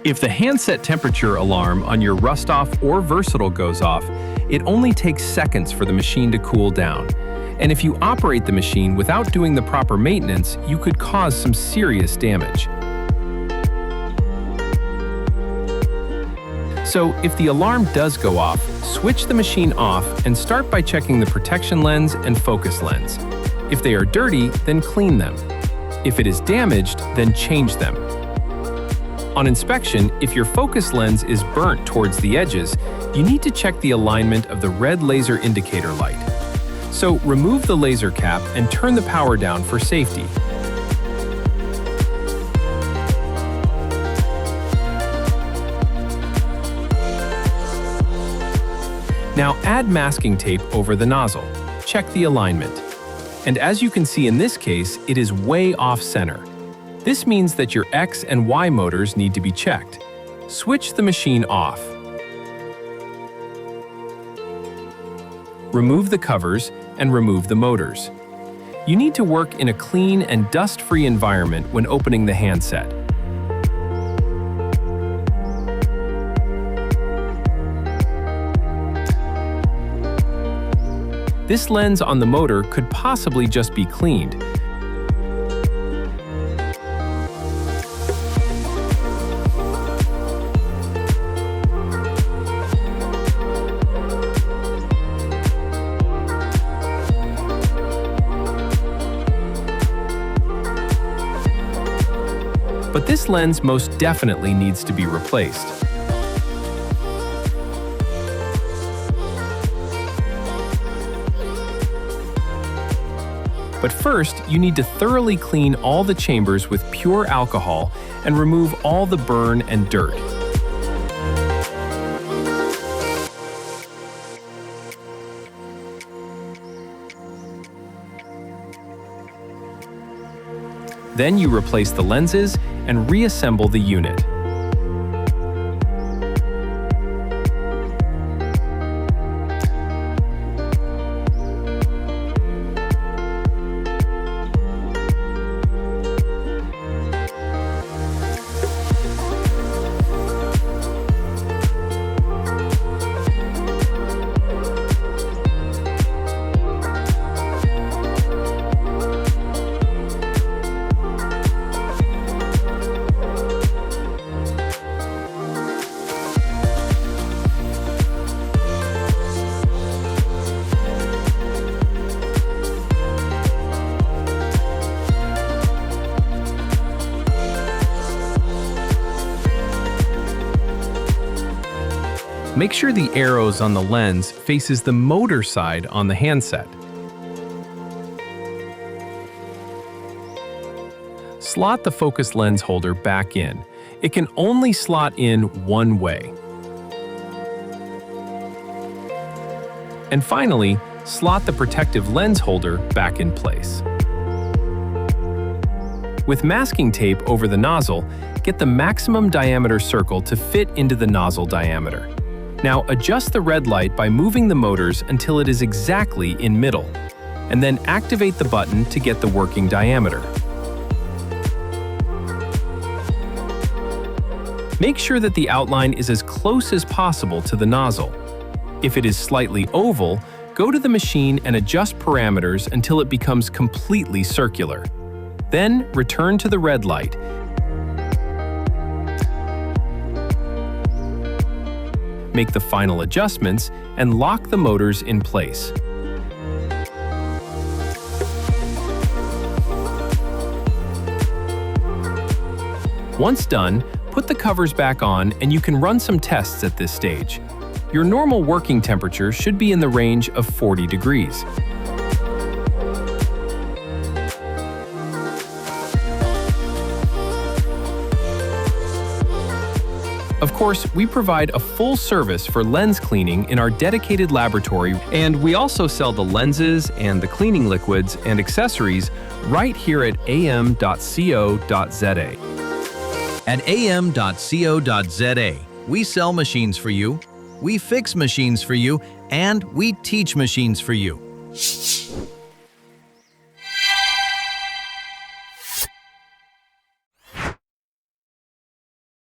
If the handset temperature alarm on your RustOff or Versatile goes off, it only takes seconds for the machine to cool down. And if you operate the machine without doing the proper maintenance, you could cause some serious damage. So, if the alarm does go off, switch the machine off and start by checking the protection lens and focus lens. If they are dirty, then clean them. If it is damaged, then change them. On inspection, if your focus lens is burnt towards the edges, you need to check the alignment of the red laser indicator light. So, remove the laser cap and turn the power down for safety. Now add masking tape over the nozzle. Check the alignment. And as you can see in this case, it is way off center. This means that your X and Y motors need to be checked. Switch the machine off. Remove the covers and remove the motors. You need to work in a clean and dust-free environment when opening the handset. This lens on the motor could possibly just be cleaned. But this lens most definitely needs to be replaced. But first, you need to thoroughly clean all the chambers with pure alcohol and remove all the burn and dirt. Then you replace the lenses and reassemble the unit. Make sure the arrows on the lens faces the motor side on the handset. Slot the focus lens holder back in. It can only slot in one way. And finally, slot the protective lens holder back in place. With masking tape over the nozzle, get the maximum diameter circle to fit into the nozzle diameter. Now adjust the red light by moving the motors until it is exactly in middle, and then activate the button to get the working diameter. Make sure that the outline is as close as possible to the nozzle. If it is slightly oval, go to the machine and adjust parameters until it becomes completely circular. Then return to the red light. Make the final adjustments and lock the motors in place. Once done, put the covers back on and you can run some tests at this stage. Your normal working temperature should be in the range of 40 degrees. Of course, we provide a full service for lens cleaning in our dedicated laboratory, and we also sell the lenses and the cleaning liquids and accessories right here at AM.CO.za. At AM.CO.za, we sell machines for you, we fix machines for you, and we teach machines for you.